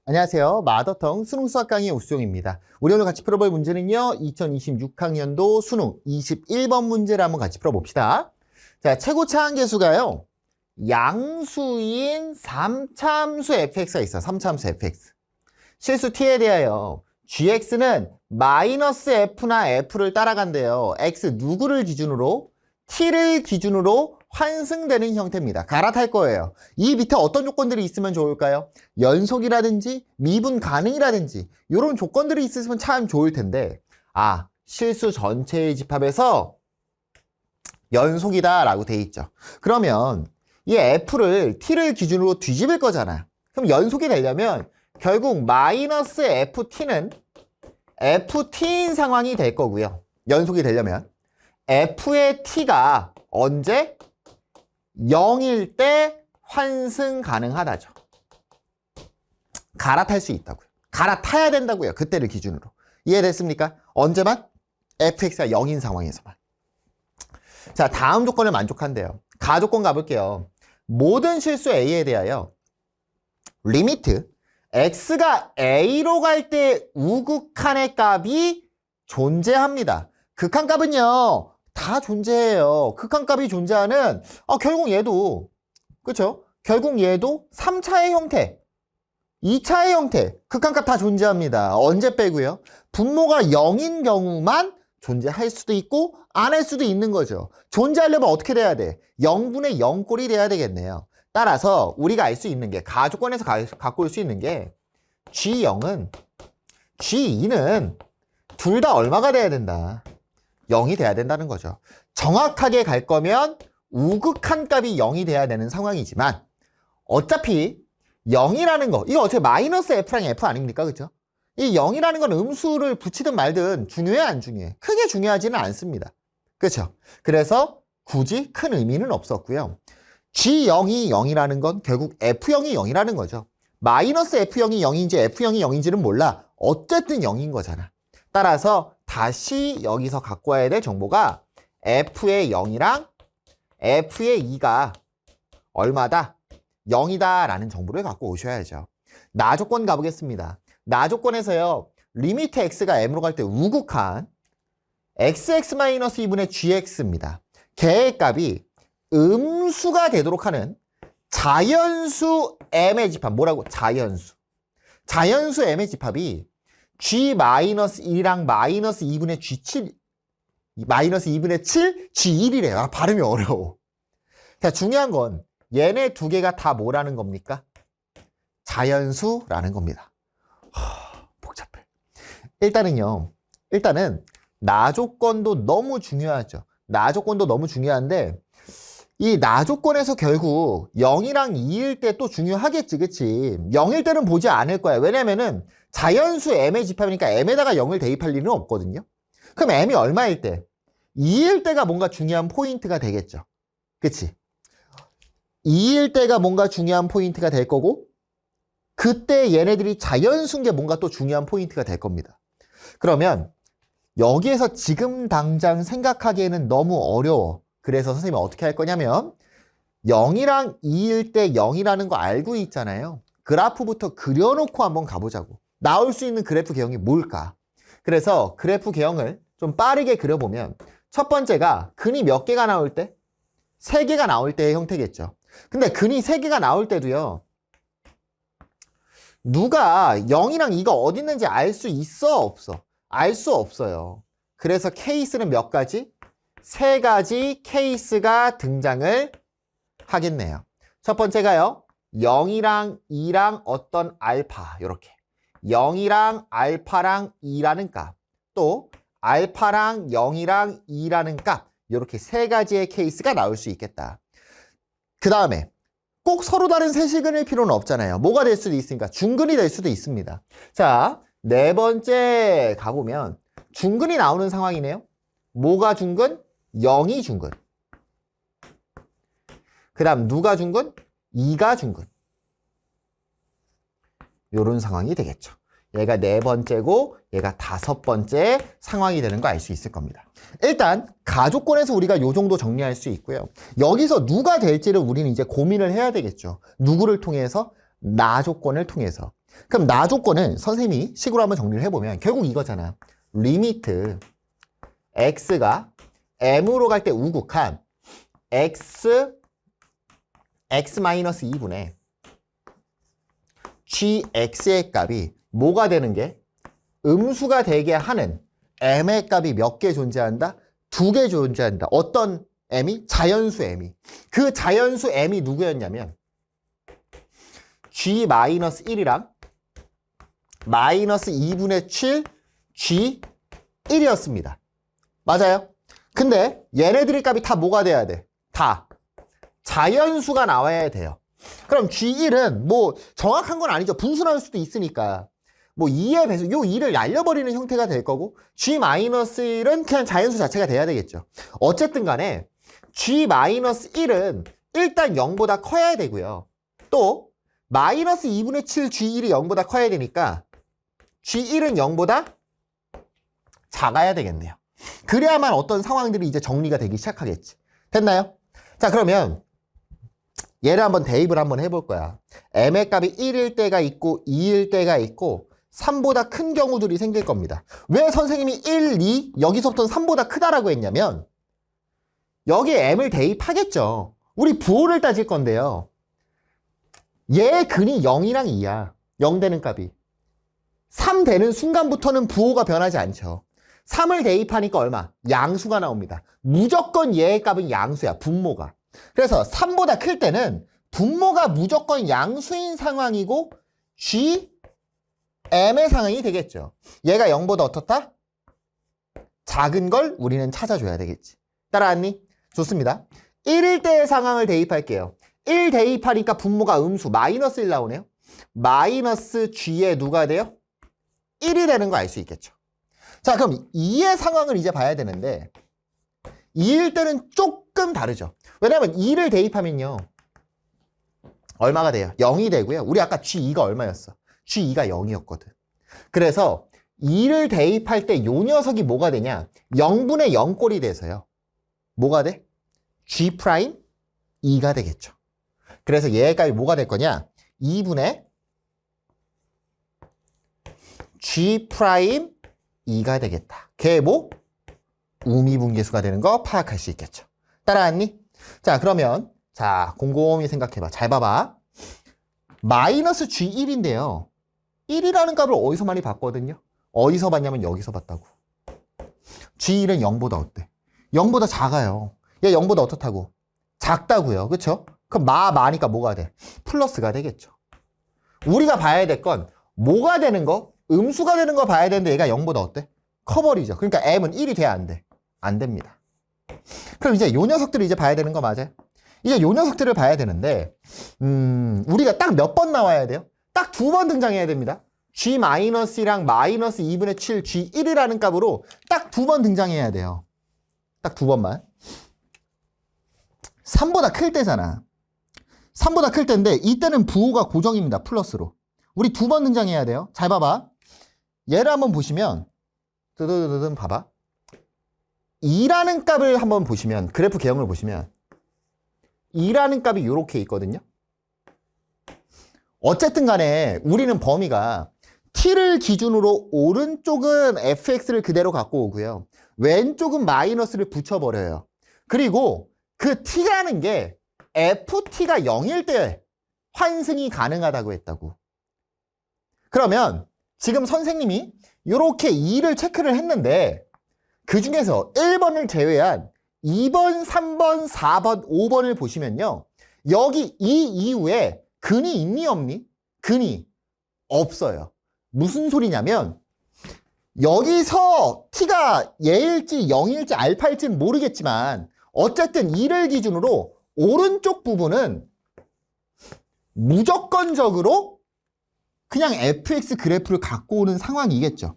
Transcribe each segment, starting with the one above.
안녕하세요. 마더텅 수능 수학 강의 오수종입니다. 우리 오늘 같이 풀어볼 문제는요. 2026학년도 수능 21번 문제를 한번 같이 풀어봅시다. 자, 최고차 한계수가요. 양수인 3차함수 fx가 있어. 3차함수 fx. 실수 t에 대하여 gx는 마이너스 f나 f를 따라간대요. x 누구를 기준으로? t를 기준으로 환승되는 형태입니다. 갈아탈 거예요. 이 밑에 어떤 조건들이 있으면 좋을까요? 연속이라든지 미분 가능이라든지 이런 조건들이 있으면 참 좋을 텐데 실수 전체의 집합에서 연속이다 라고 돼 있죠. 그러면 이 f를 t를 기준으로 뒤집을 거잖아요. 그럼 연속이 되려면 결국 마이너스 ft는 ft인 상황이 될 거고요. 연속이 되려면 f의 t가 언제? 0일 때 환승 가능하다죠. 갈아탈 수 있다고요. 갈아타야 된다고요. 그때를 기준으로. 이해됐습니까? 언제만? fx가 0인 상황에서만. 자, 다음 조건을 만족한대요. 가조건 가볼게요. 모든 실수 a에 대하여 리미트 x가 a로 갈 때 우극한의 값이 존재합니다. 극한값은요. 다 존재해요. 극한값이 존재하는 결국 얘도 그렇죠? 결국 얘도 3차의 형태 2차의 형태 극한값 다 존재합니다. 언제 빼고요? 분모가 0인 경우만 존재할 수도 있고 안 할 수도 있는 거죠. 존재하려면 어떻게 돼야 돼? 0분의 0꼴이 돼야 되겠네요. 따라서 우리가 알 수 있는 게 가조건에서 갖고 올 수 있는 게 G0은 G2는 둘 다 얼마가 돼야 된다? 0이 돼야 된다는 거죠. 정확하게 갈 거면 우극한 값이 0이 돼야 되는 상황이지만 어차피 0이라는 거 이거 어차피 마이너스 f랑 f 아닙니까? 그죠? 이 0이라는 건 음수를 붙이든 말든 중요해 안 중요해? 크게 중요하지는 않습니다. 그렇죠? 그래서 굳이 큰 의미는 없었고요. G0이 0이라는 건 결국 F0이 0이라는 거죠. 마이너스 F0이 0인지 F0이 0인지는 몰라. 어쨌든 0인 거잖아. 따라서 다시 여기서 갖고 와야 될 정보가 F의 0이랑 F의 2가 얼마다? 0이다 라는 정보를 갖고 오셔야죠. 나조건 가보겠습니다. 나조건에서요. 리미트 x가 m으로 갈 때 우극한 xx-2분의 gx입니다. 걔의 값이 음수가 되도록 하는 자연수 m의 집합. 뭐라고? 자연수. 자연수 m의 집합이 g-1이랑 마이너스 2분의 g7 마이너스 2분의 7 g1이래요. 발음이 어려워. 자, 중요한 건 얘네 두 개가 다 뭐라는 겁니까? 자연수라는 겁니다. 복잡해. 일단은 나조건도 너무 중요하죠. 나조건도 너무 중요한데 이 나조건에서 결국 0이랑 2일 때 또 중요하겠지, 그치? 0일 때는 보지 않을 거야. 왜냐면은 자연수 m의 집합이니까 m에다가 0을 대입할 일은 없거든요. 그럼 m이 얼마일 때? 2일 때가 뭔가 중요한 포인트가 되겠죠. 그치? 2일 때가 뭔가 중요한 포인트가 될 거고 그때 얘네들이 자연수인 게 뭔가 또 중요한 포인트가 될 겁니다. 그러면 여기에서 지금 당장 생각하기에는 너무 어려워. 그래서 선생님이 어떻게 할 거냐면 0이랑 2일 때 0이라는 거 알고 있잖아요. 그래프부터 그려놓고 한번 가보자고. 나올 수 있는 그래프 개형이 뭘까? 그래서 그래프 개형을 좀 빠르게 그려보면 첫 번째가 근이 몇 개가 나올 때? 3개가 나올 때의 형태겠죠. 근데 근이 3개가 나올 때도요. 누가 0이랑 2가 어디 있는지 알 수 있어? 없어? 알 수 없어요. 그래서 케이스는 몇 가지? 3가지 케이스가 등장을 하겠네요. 첫 번째가요. 0이랑 2랑 어떤 알파 이렇게 0이랑 알파랑 2라는 값 또 알파랑 0이랑 2라는 값 이렇게 3가지의 케이스가 나올 수 있겠다. 그 다음에 꼭 서로 다른 세시근일 필요는 없잖아요. 뭐가 될 수도 있으니까 중근이 될 수도 있습니다. 자, 네 번째 가보면 중근이 나오는 상황이네요. 뭐가 중근? 0이 중근. 그 다음 누가 중근? 2가 중근. 요런 상황이 되겠죠. 얘가 네 번째고 얘가 다섯 번째 상황이 되는 거 알 수 있을 겁니다. 일단 가조건에서 우리가 요 정도 정리할 수 있고요. 여기서 누가 될지를 우리는 이제 고민을 해야 되겠죠. 누구를 통해서? 나조건을 통해서. 그럼 나 조건은 선생님이 식으로 한번 정리를 해보면 결국 이거잖아. 리미트 x가 m으로 갈 때 우극한 x-2분의 gx의 값이 뭐가 되는 게 음수가 되게 하는 m의 값이 몇 개 존재한다? 2개 존재한다. 어떤 m이? 자연수 m이. 그 자연수 m이 누구였냐면 g-1이랑 마이너스 2분의 7 g1이었습니다. 맞아요? 근데 얘네들의 값이 다 뭐가 돼야 돼? 다 자연수가 나와야 돼요. 그럼 g1은 뭐 정확한 건 아니죠. 분수할 수도 있으니까 뭐 2의 배수, 요 2를 날려버리는 형태가 될 거고 g-1은 그냥 자연수 자체가 돼야 되겠죠. 어쨌든 간에 g-1은 일단 0보다 커야 되고요. 또 마이너스 2분의 7 g1이 0보다 커야 되니까 g1은 0보다 작아야 되겠네요. 그래야만 어떤 상황들이 이제 정리가 되기 시작하겠지. 됐나요? 자, 그러면 얘를 한번 대입을 한번 해볼 거야. m의 값이 1일 때가 있고 2일 때가 있고 3보다 큰 경우들이 생길 겁니다. 왜 선생님이 1, 2, 여기서부터는 3보다 크다라고 했냐면 여기에 m을 대입하겠죠. 우리 부호를 따질 건데요. 얘 근이 0이랑 2야. 0 되는 값이. 3 되는 순간부터는 부호가 변하지 않죠. 3을 대입하니까 얼마? 양수가 나옵니다. 무조건 얘의 값은 양수야. 분모가. 그래서 3보다 클 때는 분모가 무조건 양수인 상황이고 m의 상황이 되겠죠. 얘가 0보다 어떻다? 작은 걸 우리는 찾아줘야 되겠지. 따라왔니? 좋습니다. 1일 때의 상황을 대입할게요. 1 대입하니까 분모가 음수 마이너스 1 나오네요. 마이너스 g에 누가 돼요? 1이 되는 거 알 수 있겠죠. 자, 그럼 2의 상황을 이제 봐야 되는데 2일 때는 조금 다르죠. 왜냐면 2를 대입하면요. 얼마가 돼요? 0이 되고요. 우리 아까 g2가 얼마였어? g2가 0이었거든. 그래서 2를 대입할 때 요 녀석이 뭐가 되냐? 0분의 0꼴이 돼서요. 뭐가 돼? g'2가 되겠죠. 그래서 얘의 값이 뭐가 될 거냐? 2분의 g'2가 되겠다. 걔 뭐? 우미분계수가 되는 거 파악할 수 있겠죠. 따라왔니? 자, 그러면 자 곰곰이 생각해봐. 잘 봐봐. 마이너스 g1인데요. 1이라는 값을 어디서 많이 봤거든요? 어디서 봤냐면 여기서 봤다고. g1은 0보다 어때? 0보다 작아요. 얘 0보다 어떻다고? 작다고요. 그쵸? 그럼 마니까 뭐가 돼? 플러스가 되겠죠. 우리가 봐야 될 건 뭐가 되는 거? 음수가 되는 거 봐야 되는데 얘가 0보다 어때? 커버리죠. 그러니까 m은 1이 돼야 안 돼? 안 됩니다. 그럼 이제 요 녀석들을 이제 봐야 되는 거 맞아요? 이제 요 녀석들을 봐야 되는데 우리가 딱 몇 번 나와야 돼요? 딱 2번 등장해야 됩니다. g-랑 마이너스 2분의 7 g1이라는 값으로 딱 2번 등장해야 돼요. 딱 2번만. 3보다 클 때잖아. 3보다 클 때인데 이때는 부호가 고정입니다. 플러스로. 우리 2번 등장해야 돼요. 잘 봐봐. 얘를 한번 보시면 뜨드드드든 봐봐. 2라는 값을 한번 보시면 그래프 개형을 보시면 2라는 값이 이렇게 있거든요. 어쨌든 간에 우리는 범위가 t를 기준으로 오른쪽은 fx를 그대로 갖고 오고요. 왼쪽은 마이너스를 붙여버려요. 그리고 그 t라는 게 ft가 0일 때 환승이 가능하다고 했다고. 그러면 지금 선생님이 이렇게 2를 체크를 했는데 그 중에서 1번을 제외한 2번, 3번, 4번, 5번을 보시면요. 여기 이 이후에 근이 있니 없니? 근이 없어요. 무슨 소리냐면 여기서 t가 예일지 0일지 알파일지는 모르겠지만 어쨌든 2를 기준으로 오른쪽 부분은 무조건적으로 그냥 fx 그래프를 갖고 오는 상황이겠죠.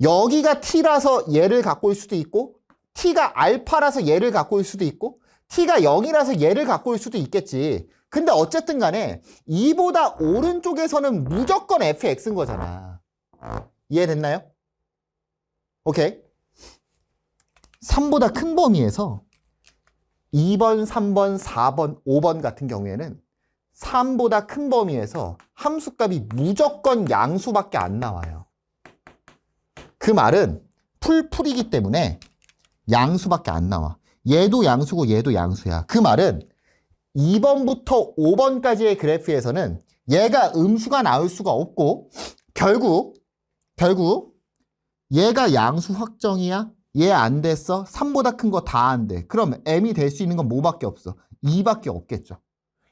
여기가 t라서 얘를 갖고 올 수도 있고 t가 알파라서 얘를 갖고 올 수도 있고 t가 0이라서 얘를 갖고 올 수도 있겠지. 근데 어쨌든 간에 2보다 오른쪽에서는 무조건 fx인 거잖아. 이해됐나요? 오케이. 3보다 큰 범위에서 2번, 3번, 4번, 5번 같은 경우에는 3보다 큰 범위에서 함수값이 무조건 양수밖에 안 나와요. 그 말은 풀풀이기 때문에 양수밖에 안 나와. 얘도 양수고 얘도 양수야. 그 말은 2번부터 5번까지의 그래프에서는 얘가 음수가 나올 수가 없고 결국 얘가 양수 확정이야? 얘 안 됐어? 3보다 큰 거 다 안 돼. 그럼 m이 될 수 있는 건 뭐밖에 없어? 2밖에 없겠죠.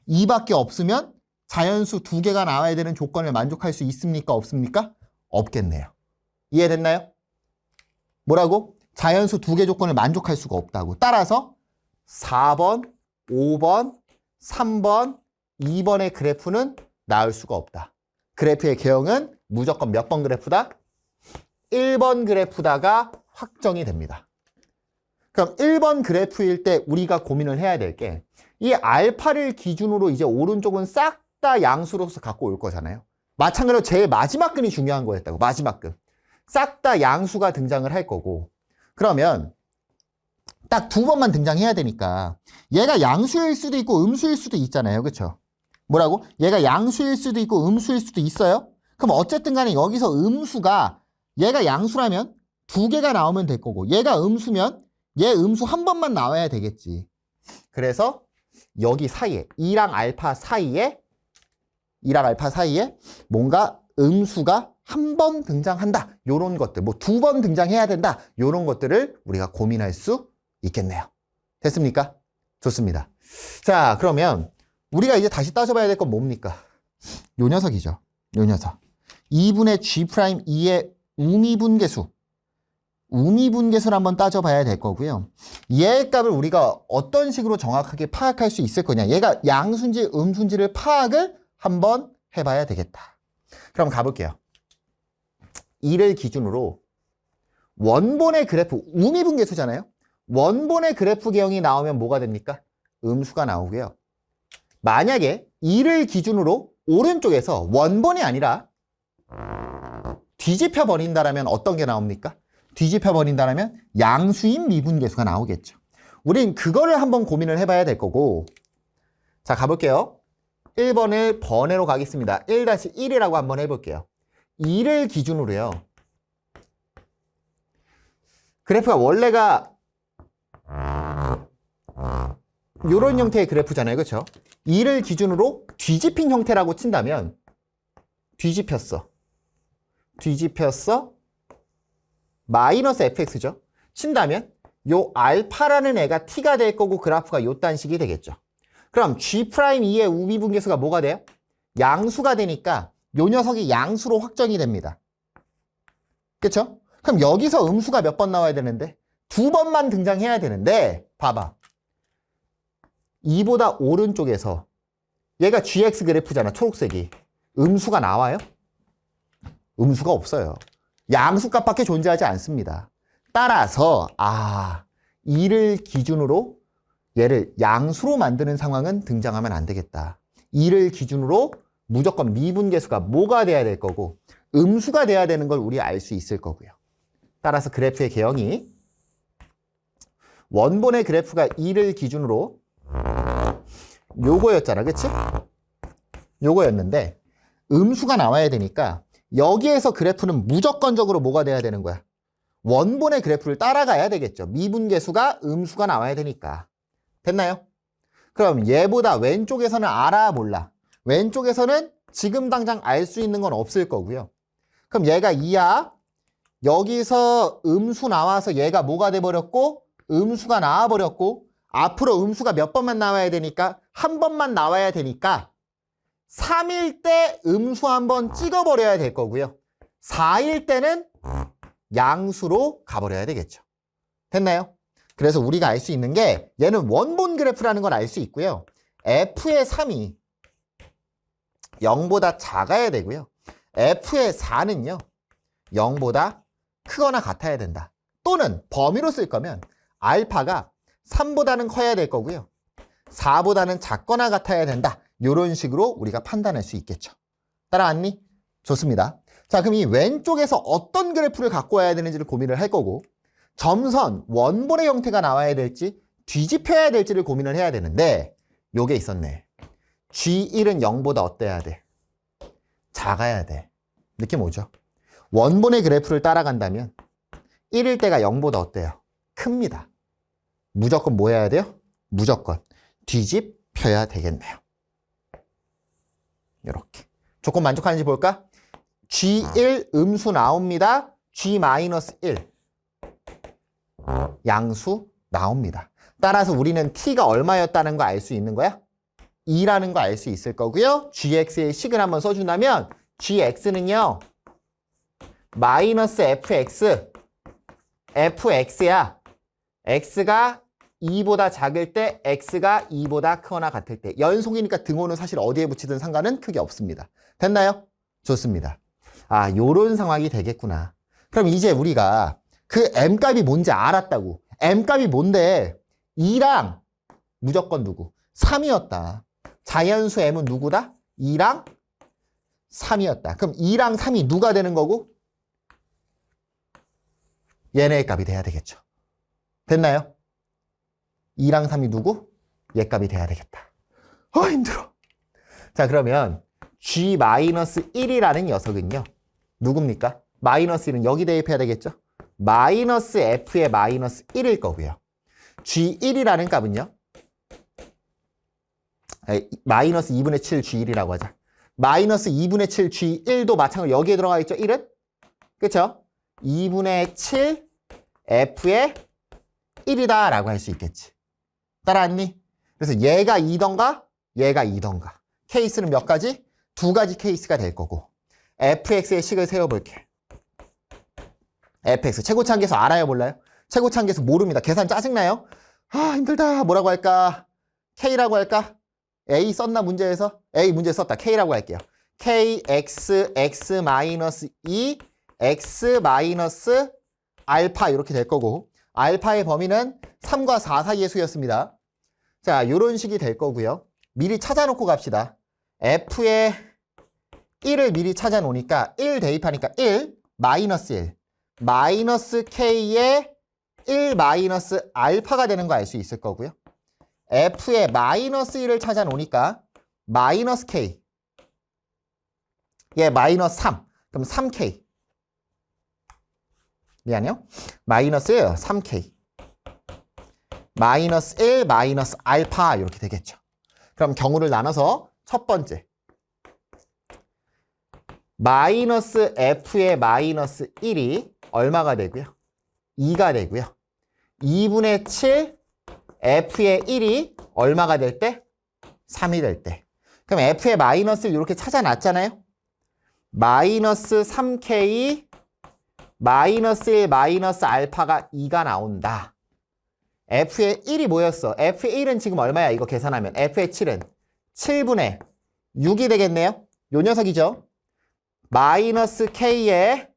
2밖에 없으면 자연수 2개가 나와야 되는 조건을 만족할 수 있습니까? 없습니까? 없겠네요. 이해됐나요? 뭐라고? 자연수 2개 조건을 만족할 수가 없다고. 따라서 4번, 5번, 3번, 2번의 그래프는 나올 수가 없다. 그래프의 개형은 무조건 몇 번 그래프다? 1번 그래프다가 확정이 됩니다. 그럼 1번 그래프일 때 우리가 고민을 해야 될 게 이 알파를 기준으로 이제 오른쪽은 싹 다 양수로서 갖고 올 거잖아요. 마찬가지로 제일 마지막 근이 중요한 거였다고. 마지막 근. 싹 다 양수가 등장을 할 거고 그러면 딱 2번만 등장해야 되니까 얘가 양수일 수도 있고 음수일 수도 있잖아요. 그렇죠? 뭐라고? 얘가 양수일 수도 있고 음수일 수도 있어요. 그럼 어쨌든 간에 여기서 음수가 얘가 양수라면 2개가 나오면 될 거고 얘가 음수면 얘 음수 한 번만 나와야 되겠지. 그래서 여기 사이에 2랑 알파 사이에 뭔가 음수가 한 번 등장한다. 요런 것들 뭐 2번 등장해야 된다. 요런 것들을 우리가 고민할 수 있겠네요. 됐습니까? 좋습니다. 자, 그러면 우리가 이제 다시 따져봐야 될 건 뭡니까? 요 녀석이죠. 요 녀석. 2분의 G'2의 우미분계수. 우미분계수를 한번 따져봐야 될 거고요. 얘의 값을 우리가 어떤 식으로 정확하게 파악할 수 있을 거냐. 얘가 양수인지 음수인지를 파악을 한번 해봐야 되겠다. 그럼 가볼게요. 이를 기준으로 원본의 그래프, 우미분계수잖아요. 원본의 그래프 개형이 나오면 뭐가 됩니까? 음수가 나오고요. 만약에 이를 기준으로 오른쪽에서 원본이 아니라 뒤집혀 버린다라면 어떤 게 나옵니까? 뒤집혀 버린다라면 양수인 미분계수가 나오겠죠. 우린 그거를 한번 고민을 해봐야 될 거고. 자, 가볼게요. 1번을 번외로 가겠습니다. 1-1이라고 한번 해볼게요. 2를 기준으로요. 그래프가 원래가 이런 형태의 그래프잖아요. 그렇죠? 2를 기준으로 뒤집힌 형태라고 친다면 뒤집혔어. 마이너스 fx죠. 친다면 요 알파라는 애가 t가 될 거고 그래프가 요딴 식이 되겠죠. 그럼 G'2의 우미분계수가 뭐가 돼요? 양수가 되니까 요 녀석이 양수로 확정이 됩니다. 그쵸? 그럼 여기서 음수가 몇 번 나와야 되는데? 2번만 등장해야 되는데 봐봐. 2보다 오른쪽에서 얘가 GX 그래프잖아. 초록색이. 음수가 나와요? 음수가 없어요. 양수값밖에 존재하지 않습니다. 따라서 이를 기준으로 얘를 양수로 만드는 상황은 등장하면 안 되겠다. 이를 기준으로 무조건 미분계수가 뭐가 돼야 될 거고 음수가 돼야 되는 걸 우리 알 수 있을 거고요. 따라서 그래프의 개형이 원본의 그래프가 2를 기준으로 요거였잖아. 그치? 요거였는데 음수가 나와야 되니까 여기에서 그래프는 무조건적으로 뭐가 돼야 되는 거야? 원본의 그래프를 따라가야 되겠죠. 미분계수가 음수가 나와야 되니까. 됐나요? 그럼 얘보다 왼쪽에서는 알아 몰라? 왼쪽에서는 지금 당장 알 수 있는 건 없을 거고요. 그럼 얘가 2야. 여기서 음수 나와서 얘가 뭐가 돼버렸고 음수가 나와버렸고 앞으로 음수가 몇 번만 나와야 되니까 한 번만 나와야 되니까 3일 때 음수 한번 찍어버려야 될 거고요. 4일 때는 양수로 가버려야 되겠죠. 됐나요? 그래서 우리가 알 수 있는 게 얘는 원본 그래프라는 걸 알 수 있고요. f의 3이 0보다 작아야 되고요. f의 4는요. 0보다 크거나 같아야 된다. 또는 범위로 쓸 거면 알파가 3보다는 커야 될 거고요. 4보다는 작거나 같아야 된다. 이런 식으로 우리가 판단할 수 있겠죠. 따라왔니? 좋습니다. 자, 그럼 이 왼쪽에서 어떤 그래프를 갖고 와야 되는지를 고민을 할 거고 점선, 원본의 형태가 나와야 될지 뒤집혀야 될지를 고민을 해야 되는데 요게 있었네. G1은 0보다 어때야 돼? 작아야 돼. 느낌 오죠? 원본의 그래프를 따라간다면 1일 때가 0보다 어때요? 큽니다. 무조건 뭐 해야 돼요? 무조건 뒤집혀야 되겠네요. 이렇게. 조건 만족하는지 볼까? G1 음수 나옵니다. G-1 양수 나옵니다. 따라서 우리는 T가 얼마였다는 거 알 수 있는 거야? 2라는 거 알 수 있을 거고요. GX의 식을 한번 써준다면 GX는요. 마이너스 FX FX야. X가 2보다 작을 때 X가 2보다 크거나 같을 때 연속이니까 등호는 사실 어디에 붙이든 상관은 크게 없습니다. 됐나요? 좋습니다. 아, 요런 상황이 되겠구나. 그럼 이제 우리가 그 M값이 뭔지 알았다고. M값이 뭔데 2랑 무조건 누구? 3이었다. 자연수 M은 누구다? 2랑 3이었다. 그럼 2랑 3이 누가 되는 거고? 얘네의 값이 돼야 되겠죠. 됐나요? 2랑 3이 누구? 얘 값이 돼야 되겠다. 힘들어. 자, 그러면 G-1이라는 녀석은요. 누굽니까? 마이너스 1은 여기 대입해야 되겠죠? 마이너스 F의 마이너스 1일 거고요. G1이라는 값은요. 마이너스 2분의 7 G1이라고 하자. 마이너스 2분의 7 G1도 마찬가지로 여기에 들어가 있죠? 1은? 그쵸? 2분의 7 F의 1이다 라고 할 수 있겠지. 따라왔니? 그래서 얘가 2던가 얘가 2던가. 케이스는 몇 가지? 두 가지 케이스가 될 거고. fx의 식을 세워볼게. fx 최고차항계수 알아요 몰라요? 최고차항계수 모릅니다. 계산 짜증나요? 힘들다. 뭐라고 할까? k라고 할까? a 썼나 문제에서? a 문제 썼다. k라고 할게요. kx x-2 x- 알파 이렇게 될 거고 알파의 범위는 3과 4 사이의 수였습니다. 자, 이런 식이 될 거고요. 미리 찾아놓고 갑시다. f의 1을 미리 찾아놓으니까 1 대입하니까 1 마이너스 1 마이너스 k의 1 마이너스 알파가 되는 거 알 수 있을 거고요. f의 마이너스 1을 찾아놓으니까 마이너스 k 얘 마이너스 3 그럼 3k 미안해요. 마이너스 3k 마이너스 1 마이너스 알파 이렇게 되겠죠. 그럼 경우를 나눠서 첫 번째 마이너스 f의 마이너스 1이 얼마가 되고요? 2가 되고요. 2분의 7 f의 1이 얼마가 될 때? 3이 될 때. 그럼 f의 마이너스를 이렇게 찾아놨잖아요. 마이너스 3k 마이너스 1 마이너스 알파가 2가 나온다. f의 1이 뭐였어? f의 1은 지금 얼마야? 이거 계산하면 f의 7은 7분의 6이 되겠네요. 요 녀석이죠. 마이너스 k의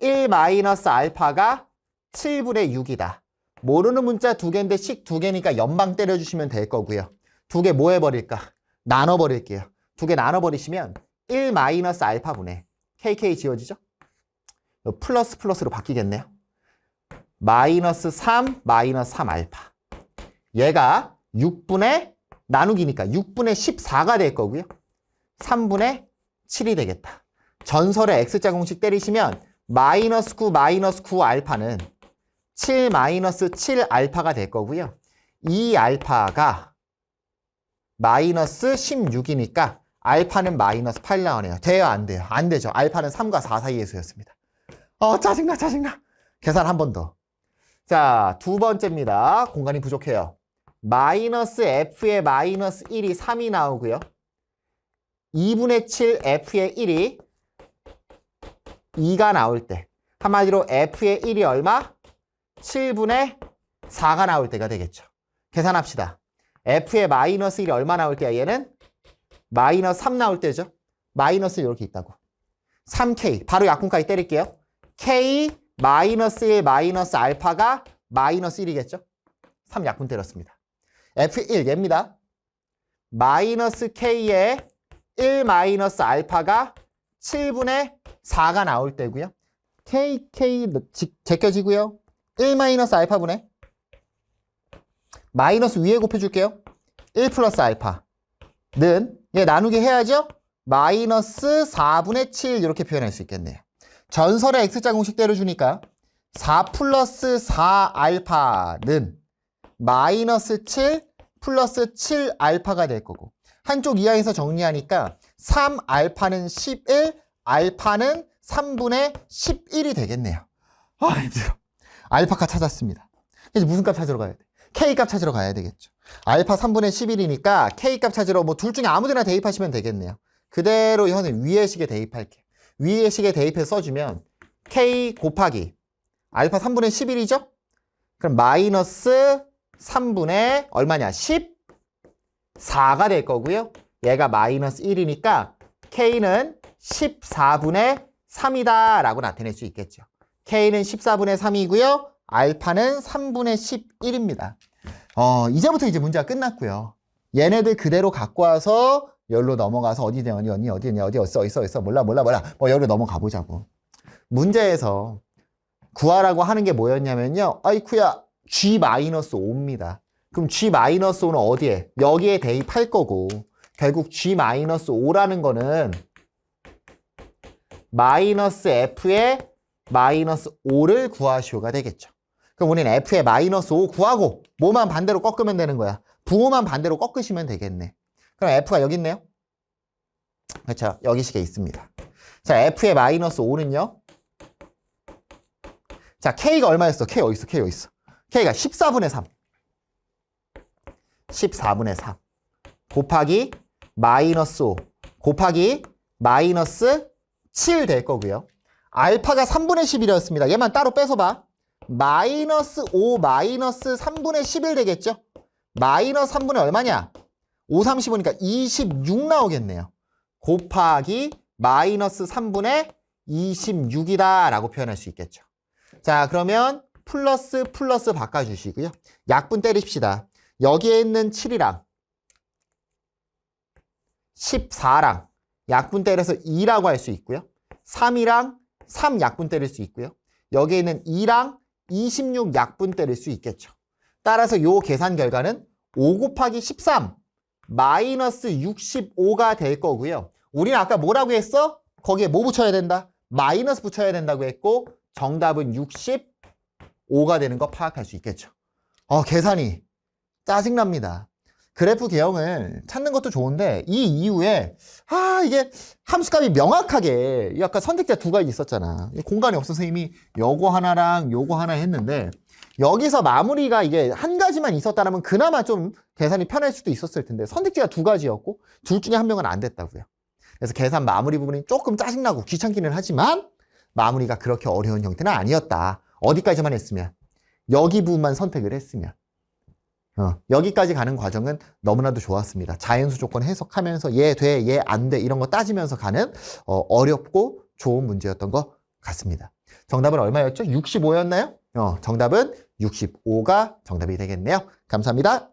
1 마이너스 알파가 7분의 6이다. 모르는 문자 두 개인데 식 두 개니까 연방 때려주시면 될 거고요. 두 개 뭐 해버릴까? 나눠버릴게요. 두 개 나눠버리시면 1 마이너스 알파분의 kk 지워지죠? 플러스 플러스로 바뀌겠네요. 마이너스 3 마이너스 3 알파. 얘가 6분의 나누기니까 6분의 14가 될 거고요. 3분의 7이 되겠다. 전설의 x자 공식 때리시면 마이너스 9 마이너스 9 알파는 7 마이너스 7 알파가 될 거고요. 이 알파가 마이너스 16이니까 알파는 마이너스 8 나오네요. 돼요? 안 돼요? 안 되죠. 알파는 3과 4 사이의 수였습니다. 짜증나 짜증나. 계산 한 번 더. 자, 두 번째입니다. 공간이 부족해요. 마이너스 f의 마이너스 1이 3이 나오고요. 2분의 7 f의 1이 2가 나올 때 한마디로 f의 1이 얼마? 7분의 4가 나올 때가 되겠죠. 계산합시다. f의 마이너스 1이 얼마 나올 때야? 얘는 마이너스 3 나올 때죠. 마이너스 이렇게 있다고. 3k 바로 약분까지 때릴게요. k 마이너스 1 마이너스 알파가 마이너스 1이겠죠. 3 약분 때렸습니다. f1 얘입니다. 마이너스 k의 1 마이너스 알파가 7분의 4가 나올 때고요. k 제껴지고요. 1 마이너스 알파분의 마이너스 위에 곱해줄게요. 1 플러스 알파는 얘 나누기 해야죠? 마이너스 4분의 7 이렇게 표현할 수 있겠네요. 전설의 X자 공식대로 주니까 4 플러스 4 알파는 마이너스 7 플러스 7 알파가 될 거고 한쪽 이하에서 정리하니까 3 알파는 11, 알파는 3분의 11이 되겠네요. 아, 힘들어. 알파값 찾았습니다. 이제 무슨 값 찾으러 가야 돼? K값 찾으러 가야 되겠죠. 알파 3분의 11이니까 K값 찾으러 뭐 둘 중에 아무데나 대입하시면 되겠네요. 그대로 현재 위의 식에 대입할게요. 위의 식에 대입해서 써주면 K 곱하기 알파 3분의 11이죠? 그럼 마이너스 3분의 얼마냐? 14가 될 거고요. 얘가 마이너스 1이니까 K는 14분의 3이다 라고 나타낼 수 있겠죠. K는 14분의 3이고요. 알파는 3분의 11입니다. 이제부터 이제 문제가 끝났고요. 얘네들 그대로 갖고 와서 여기로 넘어가서 어디냐 어디 있어 몰라 뭐 여기로 넘어가 보자고. 문제에서 구하라고 하는 게 뭐였냐면요. 아이쿠야 G-5입니다. 그럼 G-5는 어디에? 여기에 대입할 거고 결국 G-5라는 거는 마이너스 F의 마이너스 5를 구하시오가 되겠죠. 그럼 우리는 F의 마이너스 5 구하고 뭐만 반대로 꺾으면 되는 거야. 부호만 반대로 꺾으시면 되겠네. 그럼 F가 여기 있네요. 그렇죠. 여기 식에 있습니다. 자, F의 마이너스 5는요. 자, K가 얼마였어? K 어디 있어? K가 14분의 3. 14분의 3 곱하기 마이너스 5 곱하기 마이너스 7 될 거고요. 알파가 3분의 11이었습니다. 얘만 따로 뺏어봐. 마이너스 5 마이너스 3분의 11 되겠죠? 마이너스 3분의 얼마냐? 5, 35니까 26 나오겠네요. 곱하기 마이너스 3분의 26이다 라고 표현할 수 있겠죠. 자, 그러면 플러스 바꿔주시고요. 약분 때립시다. 여기에 있는 7이랑 14랑 약분 때려서 2라고 할 수 있고요. 3이랑 3 약분 때릴 수 있고요. 여기에 있는 2랑 26 약분 때릴 수 있겠죠. 따라서 요 계산 결과는 5 곱하기 13 마이너스 65가 될 거고요. 우리는 아까 뭐라고 했어? 거기에 뭐 붙여야 된다? 마이너스 붙여야 된다고 했고 정답은 65가 되는 거 파악할 수 있겠죠. 계산이 짜증납니다. 그래프 개형을 찾는 것도 좋은데 이 이후에 이게 함수값이 명확하게 아까 선택자 두 가지 있었잖아. 공간이 없어서 이미 요거 하나랑 요거 하나 했는데 여기서 마무리가 이게 한 가지만 있었다면 그나마 좀 계산이 편할 수도 있었을 텐데 선택지가 두 가지였고 둘 중에 한 명은 안 됐다고요. 그래서 계산 마무리 부분이 조금 짜증나고 귀찮기는 하지만 마무리가 그렇게 어려운 형태는 아니었다. 어디까지만 했으면 여기 부분만 선택을 했으면 여기까지 가는 과정은 너무나도 좋았습니다. 자연수 조건 해석하면서 얘 돼, 얘 안 돼 이런 거 따지면서 가는 어렵고 좋은 문제였던 것 같습니다. 정답은 얼마였죠? 65였나요? 정답은 65가 정답이 되겠네요. 감사합니다.